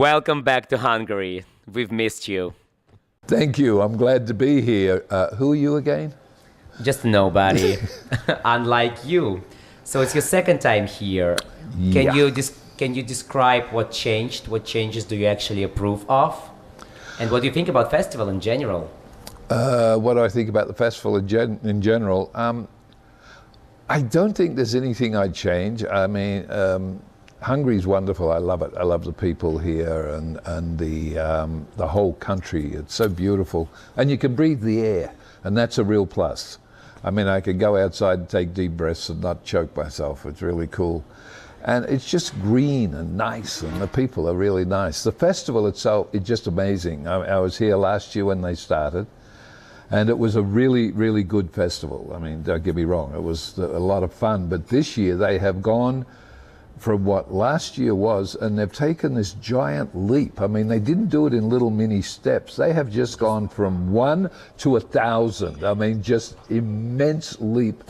Welcome back to Hungary. We've missed you. Thank you. I'm glad to be here. Who are you again? Just a nobody, unlike you. So it's your second time here. Yeah. Can you describe what changed? What changes do you actually approve of? And what do you think about festival in general? What do I think about the festival in general? I don't think there's anything I'd change. I mean, Hungary's wonderful. I love it. I love the people here and the whole country. It's so beautiful, and you can breathe the air, and that's a real plus. I mean, I could go outside and take deep breaths and not choke myself. It's really cool. And it's just green and nice, and the people are really nice. The festival itself is just amazing. I was here last year when they started, and it was a really, really good festival. I mean, don't get me wrong, it was a lot of fun. But this year they have gone from what last year was, and they've taken this giant leap. I mean, they didn't do it in little mini steps. They have just gone from 1 to 1,000. I mean, just immense leap,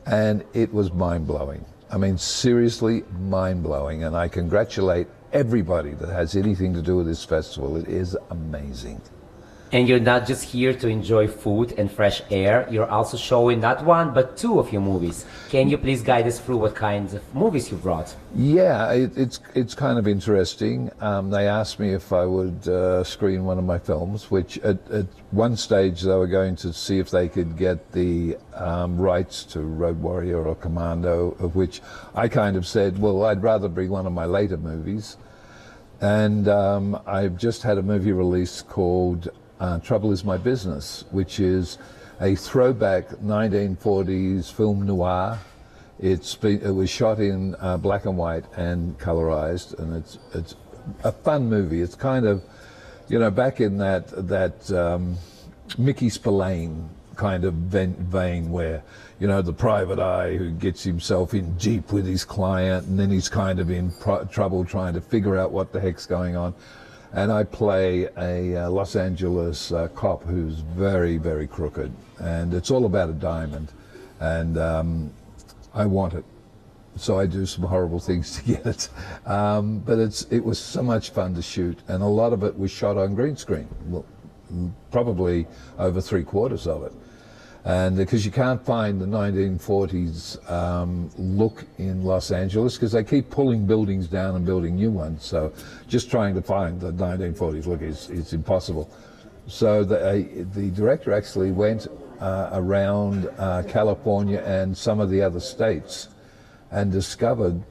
and it was mind-blowing. I mean, seriously mind-blowing, and I congratulate everybody that has anything to do with this festival. It is amazing. And you're not just here to enjoy food and fresh air, you're also showing not one, but two of your movies. Can you please guide us through what kinds of movies you brought? Yeah, it's kind of interesting. They asked me if I would screen one of my films, which at one stage they were going to see if they could get the rights to Road Warrior or Commando, of which I kind of said, well, I'd rather bring one of my later movies. And I've just had a movie release called Trouble Is My Business, which is a throwback 1940s film noir. It was shot in black and white and colorized, and it's a fun movie. It's kind of, you know, back in that Mickey Spillane kind of vein where, you know, the private eye who gets himself in deep with his client, and then he's kind of in trouble trying to figure out what the heck's going on. And I play a Los Angeles cop who's very, very crooked. And it's all about a diamond. And I want it. So I do some horrible things to get it. But it was so much fun to shoot. And a lot of it was shot on green screen. Well, probably over 3/4 of it. And because you can't find the 1940s look in Los Angeles, because they keep pulling buildings down and building new ones. So just trying to find the 1940s look is impossible. So the director actually went around California and some of the other states and discovered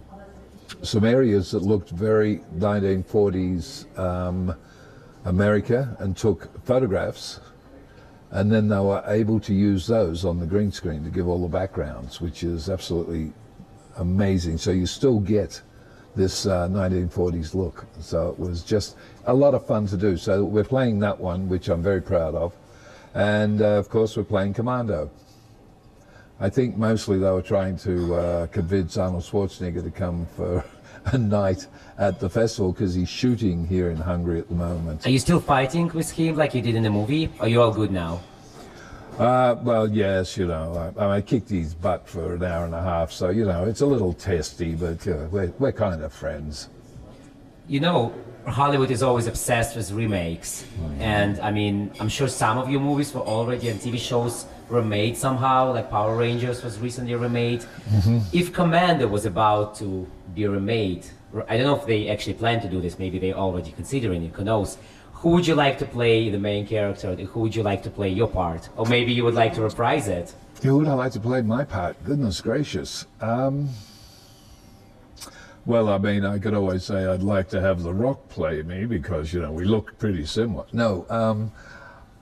some areas that looked very 1940s America, and took photographs. And then they were able to use those on the green screen to give all the backgrounds, which is absolutely amazing. So you still get this 1940s look. So it was just a lot of fun to do. So we're playing that one, which I'm very proud of. And of course, we're playing Commando. I think mostly they were trying to convince Arnold Schwarzenegger to come for a night at the festival, because he's shooting here in Hungary at the moment. Are you still fighting with him like you did in the movie? Or are you all good now? Well, yes, you know, I kicked his butt for an hour and a half, so, you know, it's a little testy, but we're kind of friends. You know, Hollywood is always obsessed with remakes. And I mean, I'm sure some of your movies were already on TV shows remade somehow, like Power Rangers was recently remade. If Commando was about to be remade, I don't know if they actually plan to do this, maybe they're already considering it, who knows. Who would you like to play the main character? Who would you like to play your part? Or maybe you would like to reprise it? Who would I like to play my part? Goodness gracious. Well, I mean, I could always say I'd like to have The Rock play me, because, you know, we look pretty similar. No,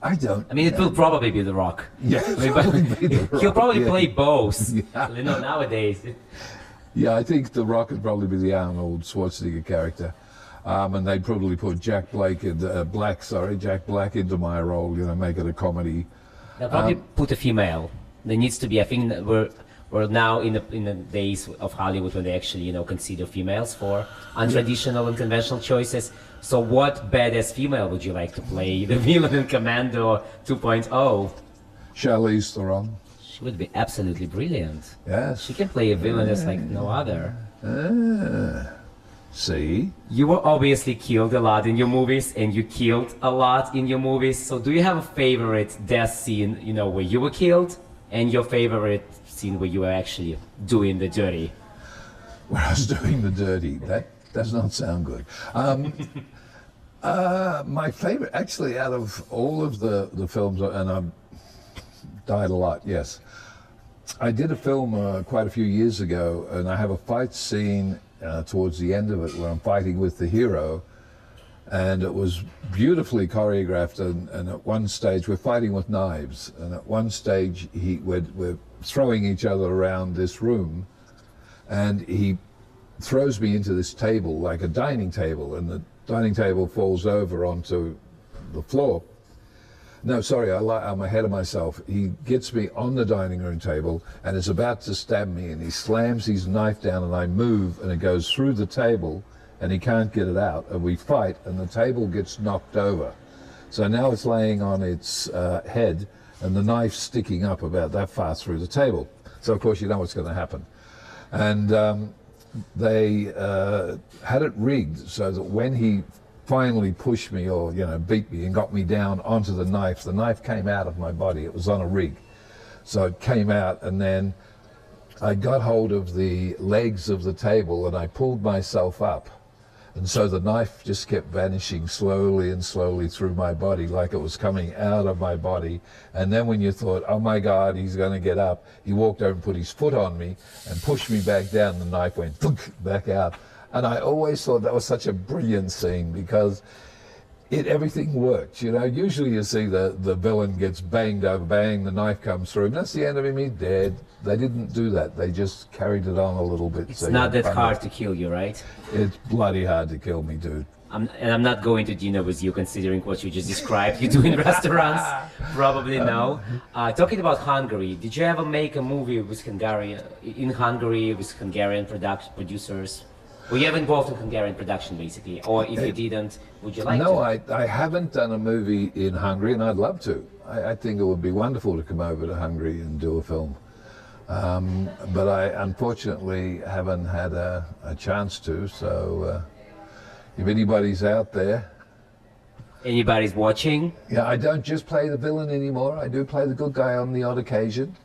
I don't. I mean, it will probably be The Rock. Yeah, he'll probably play both. Yeah. You know, nowadays. Yeah, I think The Rock would probably be the Arnold Schwarzenegger character. And they'd probably put Jack Black into my role, you know, make it a comedy. They'll probably put a female. There needs to be, I think we're now in the days of Hollywood when they actually, you know, consider females for untraditional and conventional choices. So what badass female would you like to play the villain in Commando 2.0? Charlize Theron. She would be absolutely brilliant. Yes. She can play a villainess like no other. See? You were obviously killed a lot in your movies, and you killed a lot in your movies. So do you have a favorite death scene, you know, where you were killed, and your favorite scene where you were actually doing the dirty? Where I was doing the dirty. That does not sound good. My favorite, actually, out of all of the films, and I've died a lot, yes. I did a film quite a few years ago, and I have a fight scene towards the end of it where I'm fighting with the hero, and it was beautifully choreographed, and at one stage we're fighting with knives, and at one stage we're throwing each other around this room, and he throws me into this table, like a dining table, and the dining table falls over onto the floor. No, sorry, I'm ahead of myself. He gets me on the dining room table and is about to stab me, and he slams his knife down, and I move, and it goes through the table, and he can't get it out, and we fight, and the table gets knocked over. So now it's laying on its head, and the knife's sticking up about that far through the table. So of course you know what's going to happen. And they had it rigged so that when he finally pushed me, or beat me and got me down onto the knife came out of my body. It was on a rig, so it came out, and then I got hold of the legs of the table and I pulled myself up, and so the knife just kept vanishing slowly and slowly through my body, like it was coming out of my body. And then when you thought, oh my God, he's going to get up, he walked over and put his foot on me and pushed me back down. The knife went thunk, back out. And I always thought that was such a brilliant scene, because everything worked. Usually you see the villain gets banged over, bang, the knife comes through, and that's the end of him, he's dead. They didn't do that. They just carried it on a little bit. It's not that hard to kill you, right? It's bloody hard to kill me, dude. I'm not going to dinner with you, considering what you just described. You do in restaurants, probably no. Talking about Hungary, did you ever make a movie with in Hungary with Hungarian producers? Were you ever involved in Hungarian production, basically? Or if you didn't, would you like to? No, I haven't done a movie in Hungary, and I'd love to. I think it would be wonderful to come over to Hungary and do a film. But I unfortunately haven't had a chance to, so if anybody's out there. Anybody's watching? Yeah, I don't just play the villain anymore. I do play the good guy on the odd occasion.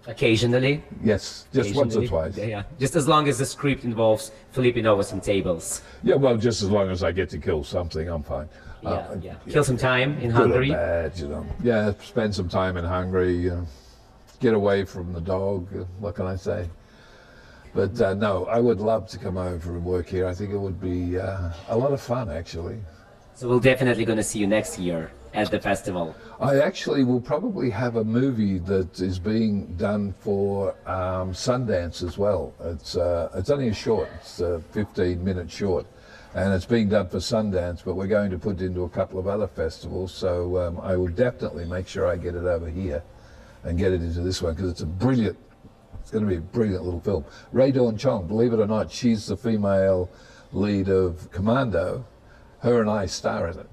Occasionally? Yes, just once or twice. Yeah, just as long as the script involves flipping over some tables. Yeah, well, just as long as I get to kill something, I'm fine. Yeah. Kill some time in Hungary. Good or bad, Yeah, spend some time in Hungary, get away from the dog, what can I say? But no, I would love to come over and work here. I think it would be a lot of fun, actually. So we're definitely going to see you next year at the festival. I actually will probably have a movie that is being done for Sundance as well. It's only a short, it's a 15-minute short, and it's being done for Sundance, but we're going to put it into a couple of other festivals, so I will definitely make sure I get it over here and get it into this one, because it's going to be a brilliant little film. Rae Dawn Chong, believe it or not, she's the female lead of Commando. Her and I star in it.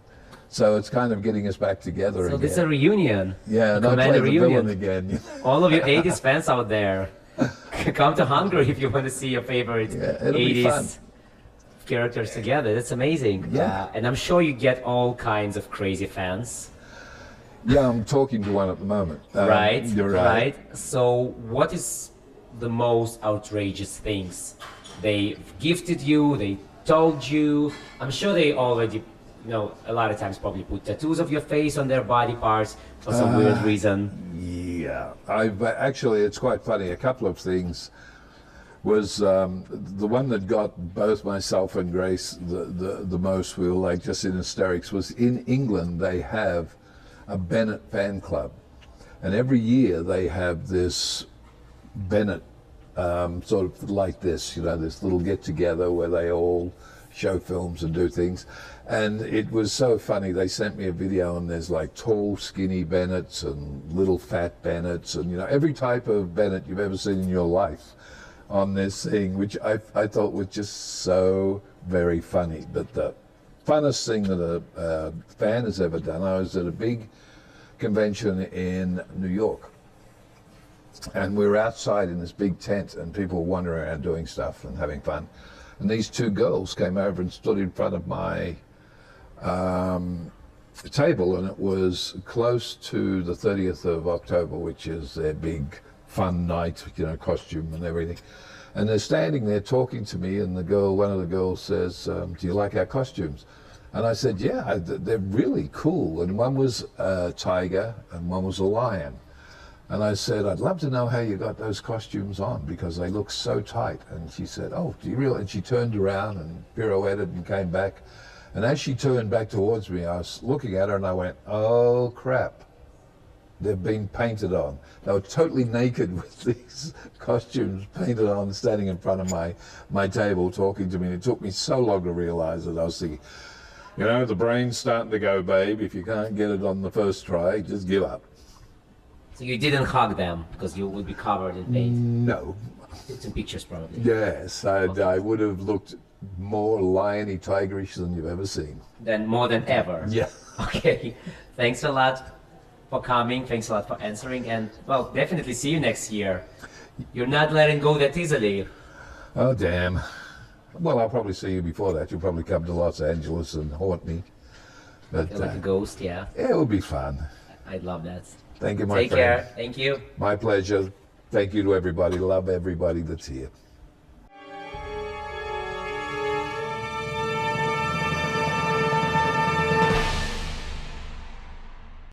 So it's kind of getting us back together again. So this is a reunion. Yeah, and I play the villain again. All of you 80s fans out there, come to Hungary if you want to see your favorite 80s characters together. That's amazing. Yeah. And I'm sure you get all kinds of crazy fans. Yeah, I'm talking to one at the moment. Right, you're right. So what is the most outrageous things they gifted you, they told you? I'm sure they already, a lot of times probably put tattoos of your face on their body parts for some weird reason. Yeah, actually, it's quite funny. A couple of things was the one that got both myself and Grace the most, we were like just in hysterics, was in England they have a Bennett fan club, and every year they have this Bennett sort of like this, this little get together where they all show films and do things. And it was so funny, they sent me a video, and there's like tall skinny Bennetts and little fat Bennetts, and every type of Bennett you've ever seen in your life on this thing, which I thought was just so very funny. But the funnest thing that a fan has ever done, I was at a big convention in New York, and we were outside in this big tent, and people were wandering around doing stuff and having fun. And these two girls came over and stood in front of my table, and it was close to the 30th of October, which is their big fun night, you know, costume and everything. And they're standing there talking to me, and one of the girls says, do you like our costumes? And I said, yeah, they're really cool. And one was a tiger and one was a lion. And I said, I'd love to know how you got those costumes on because they look so tight. And she said, oh, do you really? And she turned around and pirouetted and came back. And as she turned back towards me, I was looking at her and I went, oh crap, they've been painted on. They were totally naked with these costumes painted on, standing in front of my table talking to me. And it took me so long to realize that. I was thinking, you know, the brain's starting to go, babe. If you can't get it on the first try, just give up. So you didn't hug them because you would be covered in paint? No. It's in pictures probably. Yes, I would have looked more liony, tigerish than you've ever seen. Then more than ever? Yeah. Okay. Thanks a lot for coming. Thanks a lot for answering. And, well, definitely see you next year. You're not letting go that easily. Oh, damn. Well, I'll probably see you before that. You'll probably come to Los Angeles and haunt me. But, like a ghost, yeah. Yeah, it would be fun. I'd love that. Thank you, my friend. Take care. Thank you. My pleasure. Thank you to everybody. Love everybody that's here.